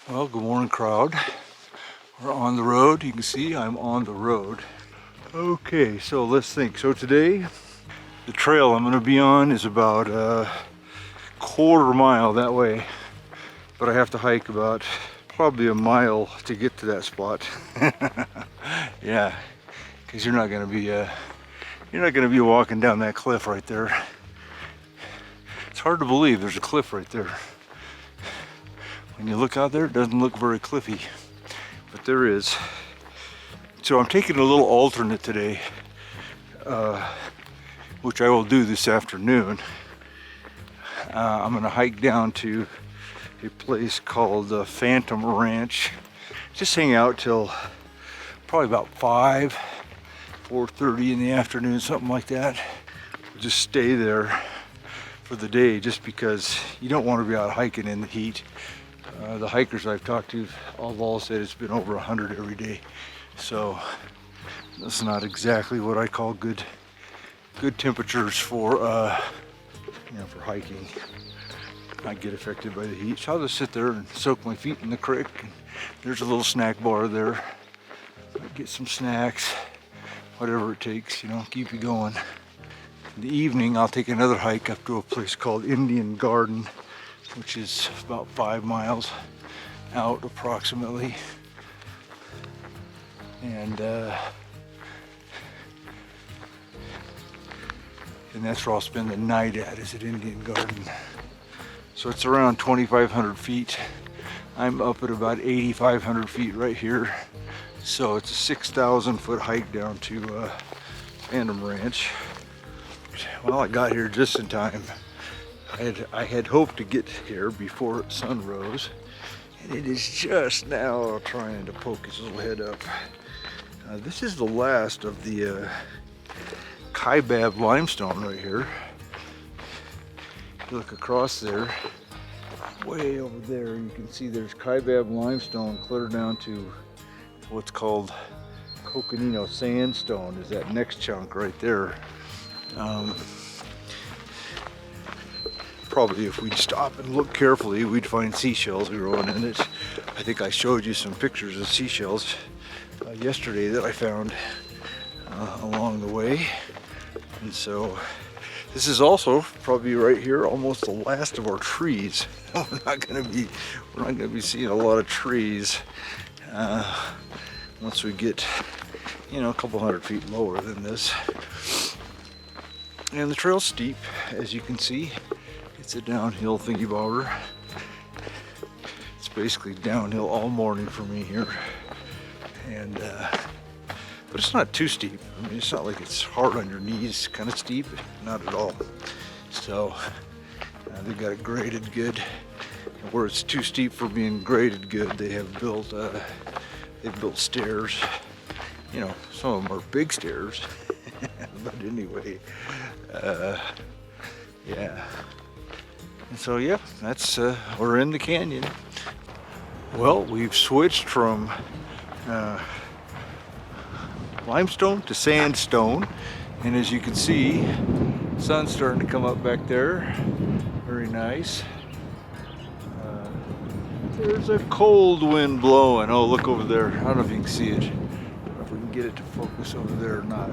Well, good morning, crowd. We're on the road. You can see I'm on the road. Okay, so let's think. So today, the trail I'm going to be on is about a quarter mile that way, but I have to hike about probably a mile to get to that spot. Yeah, because you're not going to be walking down that cliff right there. It's hard to believe there's a cliff right there. When you look out there, it doesn't look very cliffy, but there is. So I'm taking a little alternate today, which I will do this afternoon. I'm gonna hike down to a place called Phantom Ranch. Just hang out till probably about 4:30 in the afternoon, something like that. Just stay there for the day, just because you don't want to be out hiking in the heat. The hikers I've talked to have all said it's been over 100 every day. So that's not exactly what I call good temperatures for for hiking. I get affected by the heat. So I'll just sit there and soak my feet in the creek. And there's a little snack bar there. Might get some snacks, whatever it takes, keep you going. In the evening, I'll take another hike up to a place called Indian Garden, which is about 5 miles out approximately. And that's where I'll spend the night is at Indian Garden. So it's around 2,500 feet. I'm up at about 8,500 feet right here. So it's a 6,000 foot hike down to Phantom Ranch. Well, I got here just in time. I had hoped to get here before sun rose, and it is just now trying to poke his little head up. This is the last of the Kaibab limestone right here. If you look across there, way over there, you can see there's Kaibab limestone clear down to what's called Coconino sandstone, is that next chunk right there. Probably if we'd stop and look carefully, we'd find seashells growing in it. I think I showed you some pictures of seashells yesterday that I found along the way. And so this is also probably right here almost the last of our trees. We're not going to be seeing a lot of trees once we get a couple hundred feet lower than this. And the trail's steep, as you can see. It's a downhill thingy bobber. It's basically downhill all morning for me here, and but it's not too steep. I mean, it's not like it's hard on your knees, kind of steep, not at all. So they got it graded good. And where it's too steep for being graded good, they have built stairs. Some of them are big stairs, but anyway, yeah. And so, yeah, that's we're in the canyon. Well, we've switched from limestone to sandstone, and as you can see, sun's starting to come up back there. Very nice. There's a cold wind blowing. Oh, look over there. I don't know if you can see it. I don't know if we can get it to focus over there or not.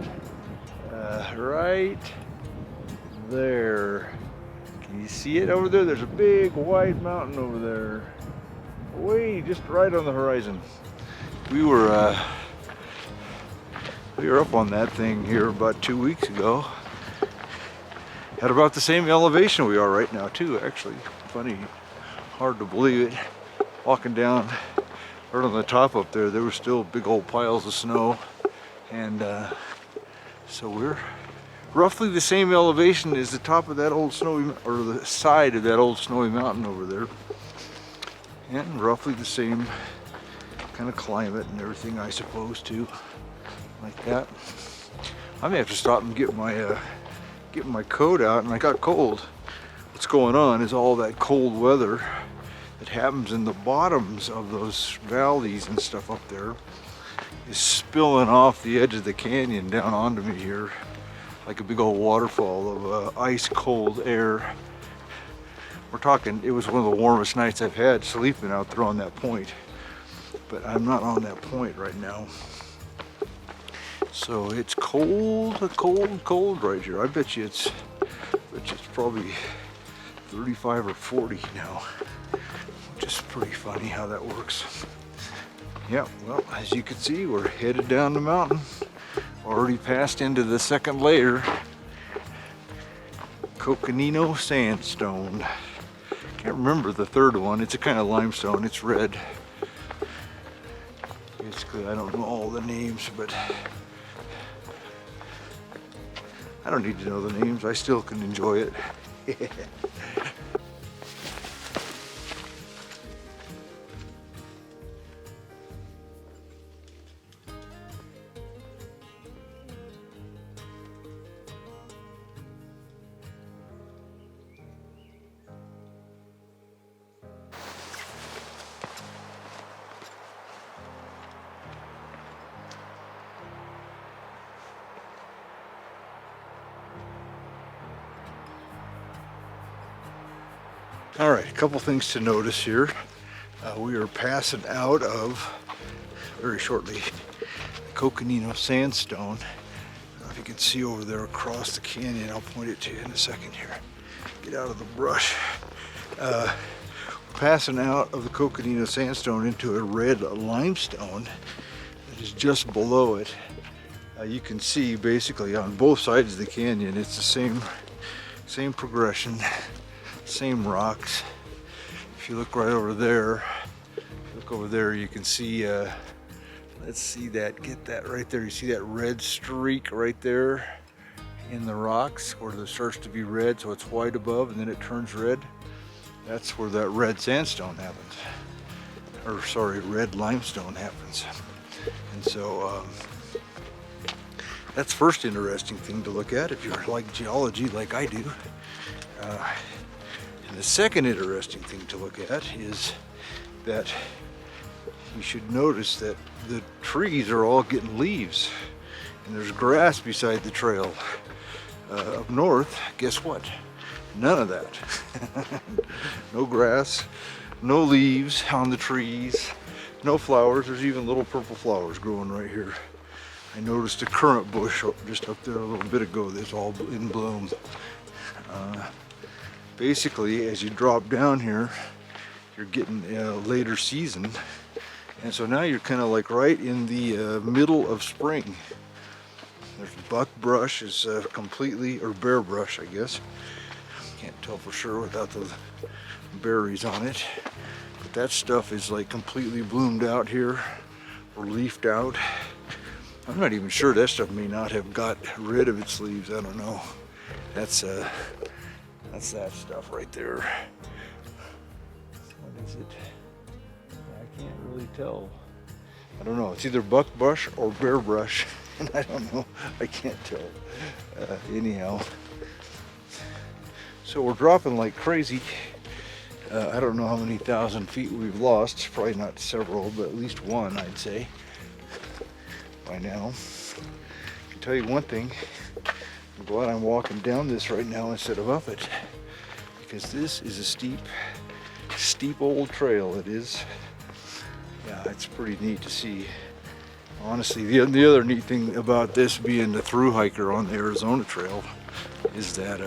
Right there. Can you see it over there? There's a big white mountain over there. Way just right on the horizon. We were up on that thing here about 2 weeks ago. At about the same elevation we are right now too, actually. Funny, hard to believe it. Walking down right on the top up there, there were still big old piles of snow. And so we're roughly the same elevation as the top of that old snowy, or the side of that old snowy mountain over there. And roughly the same kind of climate and everything, I suppose, too. Like that. I may have to stop and get my coat out, and I got cold. What's going on is all that cold weather that happens in the bottoms of those valleys and stuff up there is spilling off the edge of the canyon down onto me here, like a big old waterfall of ice cold air. We're talking, it was one of the warmest nights I've had sleeping out there on that point. But I'm not on that point right now. So it's cold, cold right here. I bet you it's probably 35 or 40 now. Which is pretty funny how that works. Yeah, well, as you can see, we're headed down the mountain. Already passed into the second layer. Coconino sandstone. Can't remember the third one. It's a kind of limestone. It's red. Basically, I don't know all the names, but I don't need to know the names. I still can enjoy it. All right, a couple things to notice here. We are passing out of, very shortly, the Coconino sandstone. I don't know if you can see over there across the canyon. I'll point it to you in a second here. Get out of the brush. We're passing out of the Coconino sandstone into a red limestone that is just below it. You can see basically on both sides of the canyon, it's the same progression. Same rocks. If you look right over there, you can see, let's see that, get that right there. You see that red streak right there in the rocks where it starts to be red, so it's white above and then it turns red. That's where that red sandstone happens. Or sorry, red limestone happens. And so that's first interesting thing to look at if you're like geology like I do. And the second interesting thing to look at is that you should notice that the trees are all getting leaves and there's grass beside the trail. Up north, guess what? None of that. No grass, no leaves on the trees, no flowers. There's even little purple flowers growing right here. I noticed a currant bush just up there a little bit ago that's all in bloom. Basically, as you drop down here, you're getting later season, and so now you're kind of like right in the middle of spring. There's buckbrush is completely, or bear brush, I guess. Can't tell for sure without the berries on it. But that stuff is like completely bloomed out here, or leafed out. I'm not even sure, that stuff may not have got rid of its leaves. I don't know. That's that stuff right there. What is it? I can't really tell. I don't know. It's either buckbrush or bear brush. And I don't know. I can't tell. Anyhow. So we're dropping like crazy. I don't know how many thousand feet we've lost. Probably not several, but at least one, I'd say, by now. I can tell you one thing. I'm glad I'm walking down this right now instead of up it, because this is a steep old trail. It is. Yeah, it's pretty neat to see. Honestly, the other neat thing about this being the through hiker on the Arizona Trail is that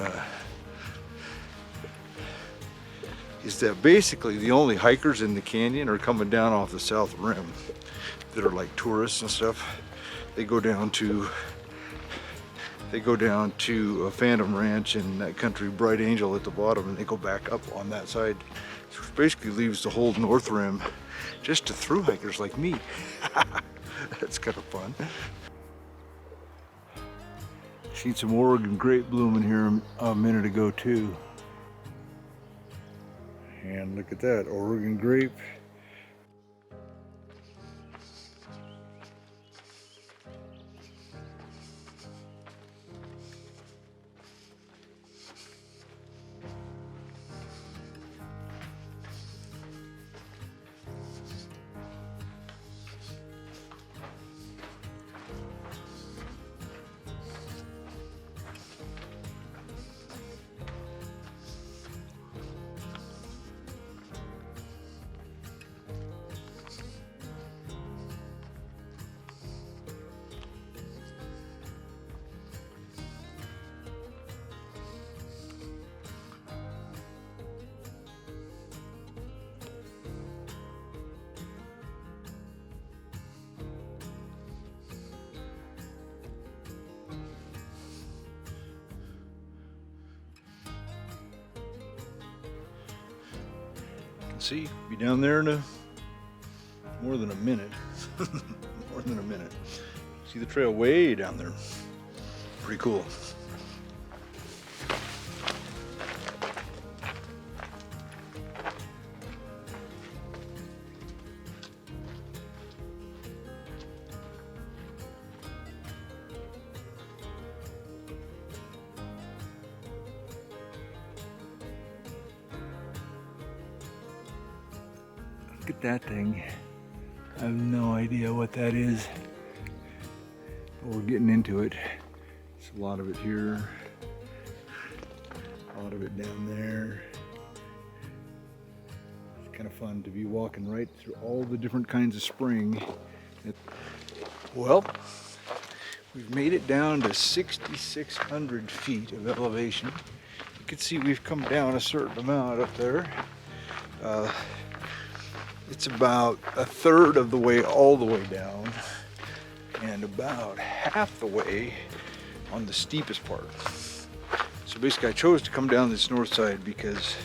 basically the only hikers in the canyon are coming down off the south rim that are like tourists and stuff. They go down to Phantom Ranch and that country Bright Angel at the bottom, and they go back up on that side. So it basically leaves the whole north rim just to through hikers like me. That's kind of fun. Seen some Oregon grape blooming here a minute ago too. And look at that, Oregon grape. see, be down there in more than a minute. More than a minute. See the trail way down there. Pretty cool. Look at that thing. I have no idea what that is, but we're getting into it. There's a lot of it here, a lot of it down there. It's kind of fun to be walking right through all the different kinds of spring. Well, we've made it down to 6,600 feet of elevation. You can see we've come down a certain amount up there. It's about a third of the way all the way down and about half the way on the steepest part. So basically I chose to come down this north side because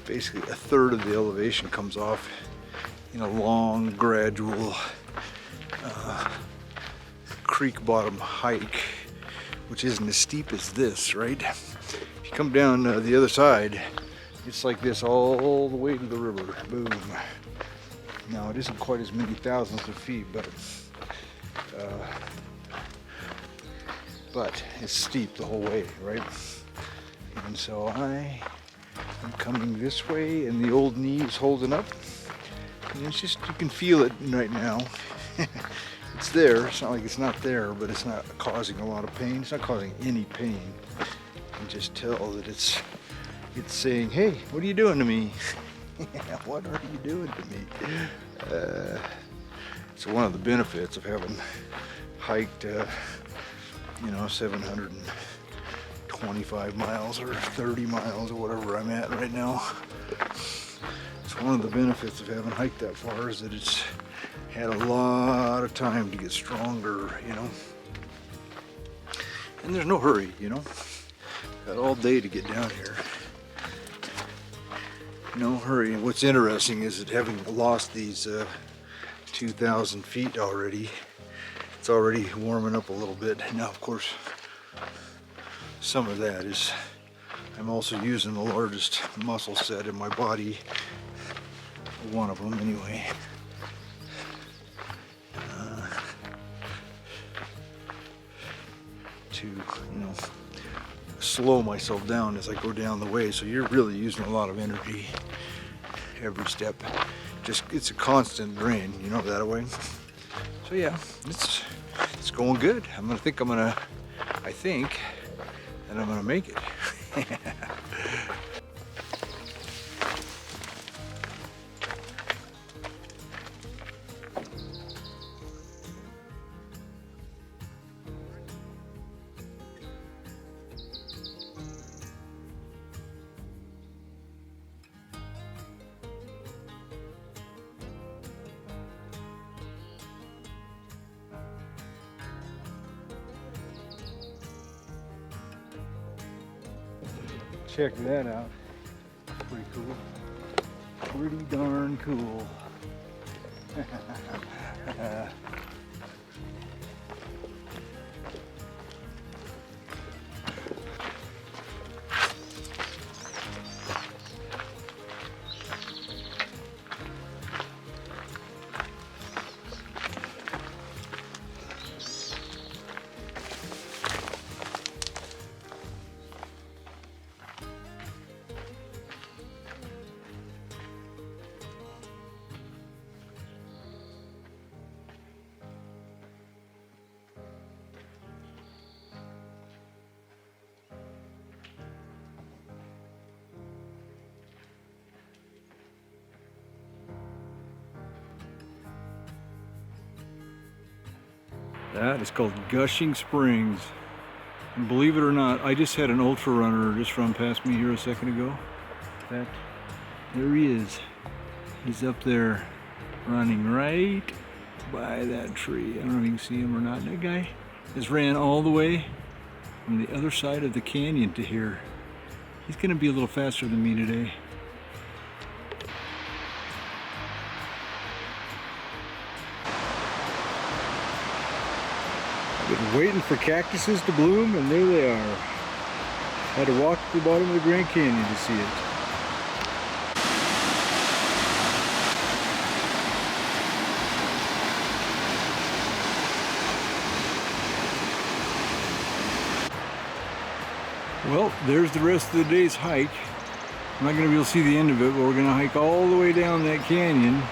basically a third of the elevation comes off in a long gradual creek bottom hike, which isn't as steep as this, right? If you come down the other side, it's like this all the way to the river. Boom. Now it isn't quite as many thousands of feet, but it's steep the whole way, right? And so I am coming this way, and the old knee is holding up. And it's just, you can feel it right now. It's there. It's not like it's not there, but it's not causing a lot of pain. It's not causing any pain. You can just tell that it's saying, "Hey, what are you doing to me?" What are you doing to me? So one of the benefits of having hiked, 725 miles or 30 miles or whatever I'm at right now. So one of the benefits of having hiked that far is that it's had a lot of time to get stronger, And there's no hurry, Got all day to get down here. No hurry. And what's interesting is that having lost these 2,000 feet already, it's already warming up a little bit. Now, of course, some of that is I'm also using the largest muscle set in my body, one of them anyway. To slow myself down as I go down the way. So you're really using a lot of energy every step. It's a constant drain, that way. So yeah, it's going good. I think that I'm gonna make it. Check that out. Pretty cool. Pretty darn cool. That is called Gushing Springs. And believe it or not, I just had an ultra runner just run past me here a second ago. In fact, there he is. He's up there running right by that tree. I don't know if you can see him or not. That guy has ran all the way from the other side of the canyon to here. He's gonna be a little faster than me today. Been waiting for cactuses to bloom, and there they are. Had to walk to the bottom of the Grand Canyon to see it. Well, there's the rest of the day's hike. I'm not going to be able to see the end of it, but we're going to hike all the way down that canyon.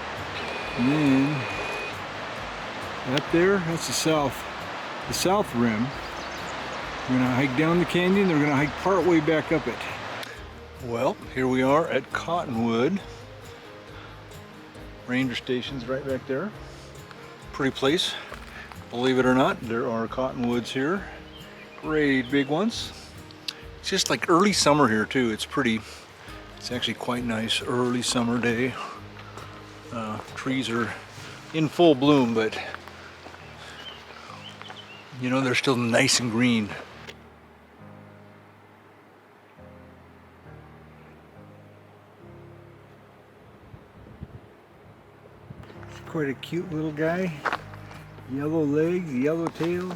And then, up there, that's the south rim. We're going to hike down the canyon, then we're going to hike part way back up it. Well, here we are at Cottonwood. Ranger station's right back there. Pretty place. Believe it or not, there are cottonwoods here. Great big ones. It's just like early summer here too. It's actually quite nice early summer day. Trees are in full bloom, but you know, they're still nice and green. It's quite a cute little guy. Yellow legs, yellow tail.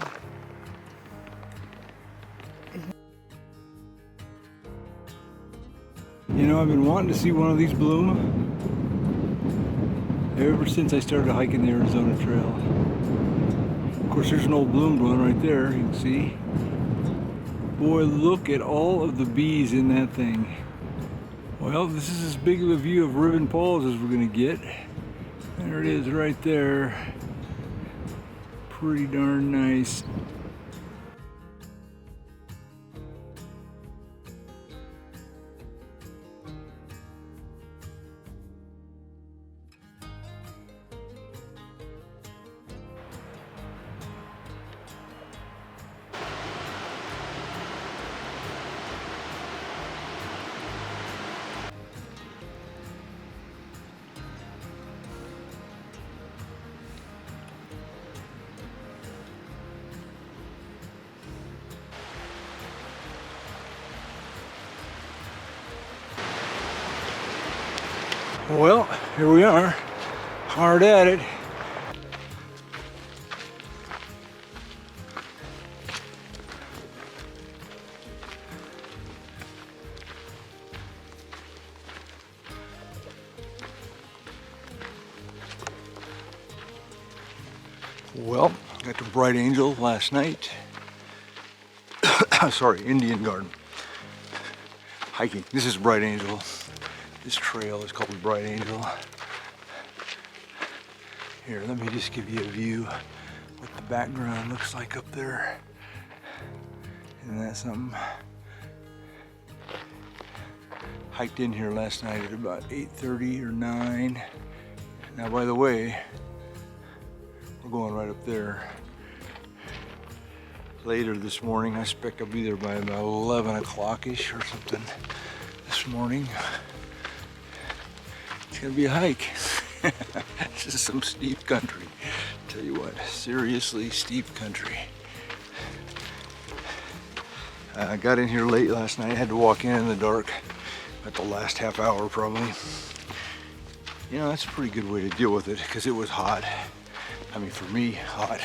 You know, I've been wanting to see one of these bloom ever since I started hiking the Arizona Trail. Of course, there's an old bloomed one right there, you can see. Boy, look at all of the bees in that thing. Well, this is as big of a view of Ribbon Falls as we're gonna get. There it is right there. Pretty darn nice. Well, here we are, hard at it. Well, got to Bright Angel last night. Sorry, Indian Garden. Hiking. This is Bright Angel. This trail is called Bright Angel. Here, let me just give you a view what the background looks like up there. Isn't that something? Hiked in here last night at about 8:30 or 9. Now, by the way, we're going right up there. Later this morning, I expect I'll be there by about 11 o'clock-ish or something this morning. It's gonna be a hike. This is some steep country. Tell you what, seriously steep country. I got in here late last night. I had to walk in the dark at the last half hour probably. You know, that's a pretty good way to deal with it because it was hot. I mean, for me, hot.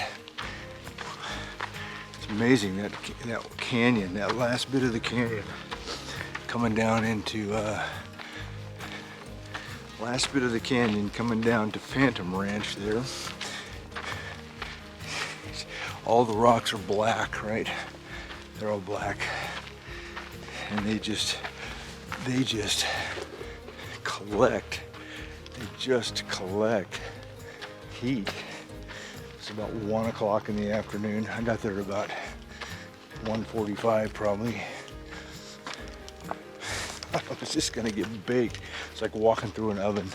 It's amazing that canyon, that last bit of the canyon coming down into last bit of the canyon coming down to Phantom Ranch there. All the rocks are black, right? They're all black. And they just collect. They just collect heat. It's about 1 o'clock in the afternoon. I got there at about 1:45 probably. I was just gonna get baked. It's like walking through an oven.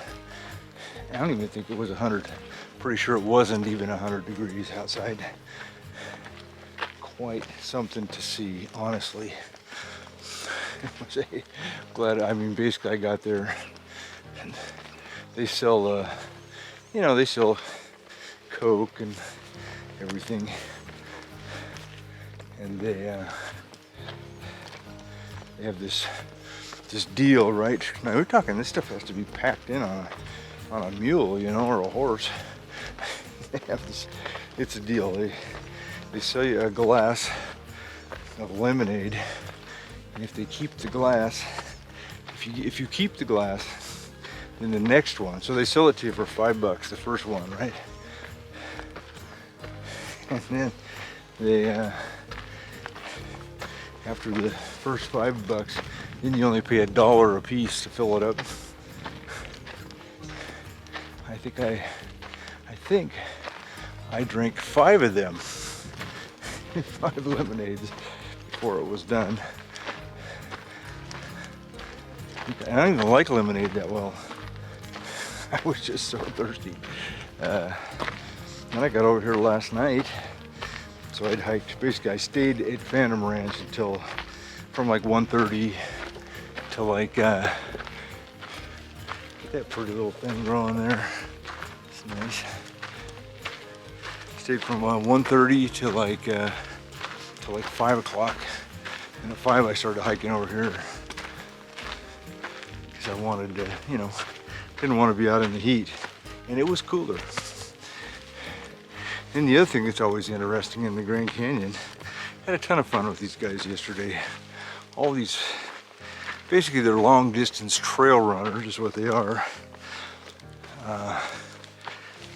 I don't even think it was 100. Pretty sure it wasn't even 100 degrees outside. Quite something to see, honestly. Glad, I mean, basically I got there and they sell, you know, they sell Coke and everything. And they have this deal, right? Now we're talking, this stuff has to be packed in on a mule, you know, or a horse. They have this, it's a deal. they sell you a glass of lemonade, and if they keep the glass, if you keep the glass, then the next one, so they sell it to you for $5, the first one, right? And then they, after the first $5, then you only pay $1 a piece to fill it up. I think I drank 5 of them, 5 lemonades before it was done. I don't even like lemonade that well. I was just so thirsty. Then I got over here last night, so I'd hiked. Basically, I stayed at Phantom Ranch until from like 1:30 to like get that pretty little thing growing there. It's nice. Stayed from 1:30 to like 5 o'clock, and at 5 I started hiking over here because I wanted to, you know, didn't want to be out in the heat, and it was cooler. And the other thing that's always interesting in the Grand Canyon, had a ton of fun with these guys yesterday. All these, basically they're long distance trail runners is what they are.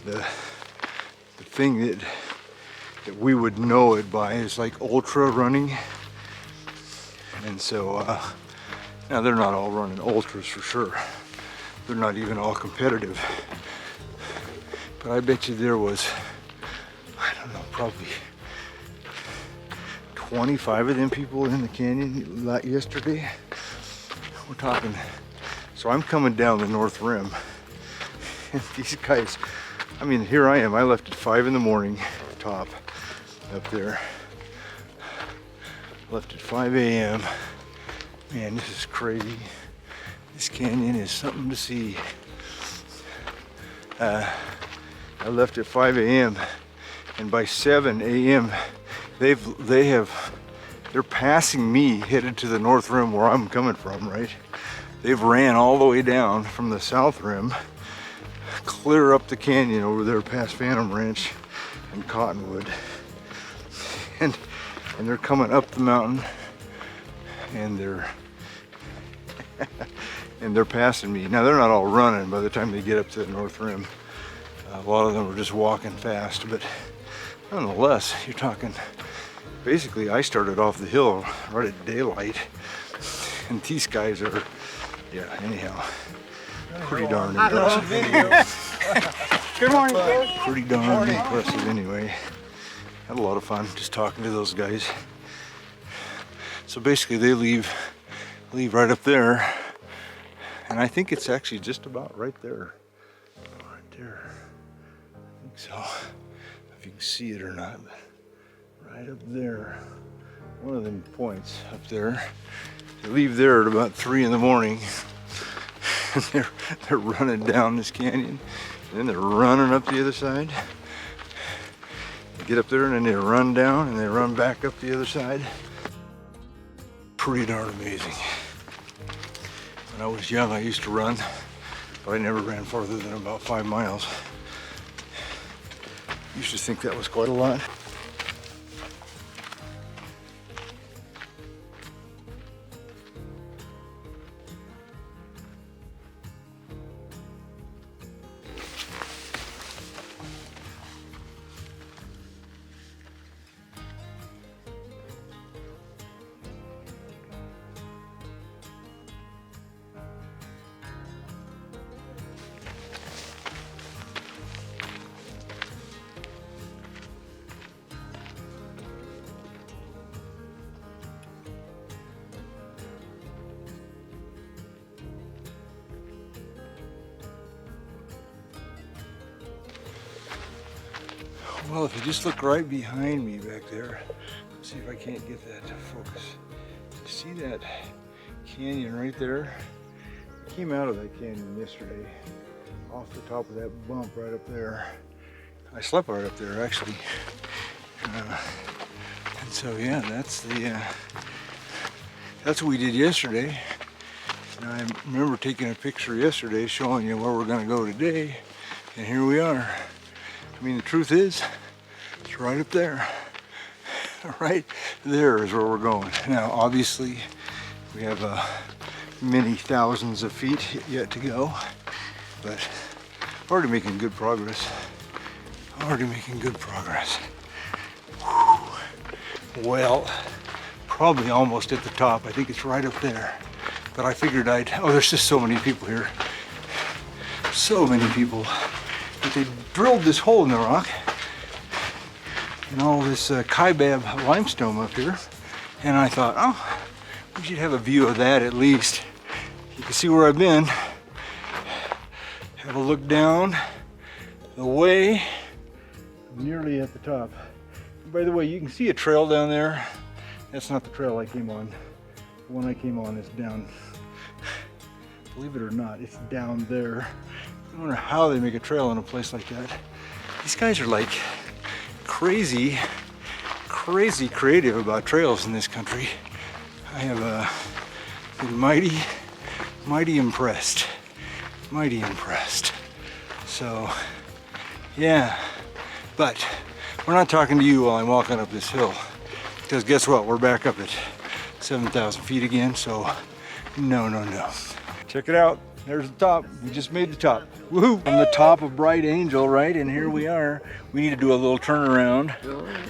The thing that we would know it by is like ultra running. And so, now they're not all running ultras for sure. They're not even all competitive. But I bet you there was, I don't know, probably 25 of them people in the canyon yesterday. We're talking, so I'm coming down the North Rim. And these guys, I mean, here I am. I left at 5 in the morning, top, up there. Left at 5 a.m. Man, this is crazy. This canyon is something to see. I left at 5 a.m. and by 7 a.m. they're passing me headed to the North Rim where I'm coming from, right? They've ran all the way down from the South Rim, clear up the canyon over there past Phantom Ranch and Cottonwood. And they're coming up the mountain, and they're passing me. Now they're not all running by the time they get up to the North Rim. A lot of them are just walking fast, but nonetheless, you're talking, basically I started off the hill right at daylight, and these guys are, yeah, anyhow, pretty darn impressive. Good morning, sir. Pretty darn impressive anyway. Had a lot of fun just talking to those guys. So basically they leave right up there, and I think it's actually just about right there. Right there. I think so. If you can see it or not. Right up there. One of them points up there. They leave there at about 3 in the morning. And they're running down this canyon. And then they're running up the other side. They get up there and then they run down and they run back up the other side. Pretty darn amazing. When I was young, I used to run, but I never ran farther than about 5 miles. Used to think that was quite a lot. Well, if you just look right behind me back there, let's see if I can't get that to focus. You see that canyon right there? I came out of that canyon yesterday, off the top of that bump right up there. I slept right up there actually. And so yeah, that's what we did yesterday. And I remember taking a picture yesterday showing you where we're gonna go today, and here we are. I mean, the truth is, it's right up there. right there is where we're going. Now, obviously, we have many thousands of feet yet to go, but already making good progress. Already making good progress. Whew. Well, probably almost at the top. I think it's right up there. But I figured oh, there's just so many people here. So many people. But they drilled this hole in the rock and all this Kaibab limestone up here. And I thought, oh, we should have a view of that at least. You can see where I've been. Have a look down the way, nearly at the top. By the way, you can see a trail down there. That's not the trail I came on. The one I came on is down, believe it or not, it's down there. I wonder how they make a trail in a place like that. These guys are like crazy creative about trails in this country. I have been mighty impressed. Mighty impressed. So, yeah. But we're not talking to you while I'm walking up this hill. Because guess what? We're back up at 7,000 feet again, so no. Check it out. There's the top. We just made the top. Woohoo! From the top of Bright Angel, right? And here we are. We need to do a little turnaround.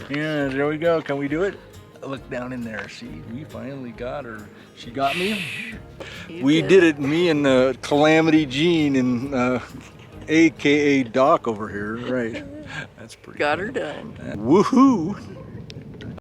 Yeah, there we go. Can we do it? Look down in there. See, we finally got her. She got me. We did it. Me and Calamity Jean and AKA Doc over here. Right. That's pretty. Got her done. Woohoo!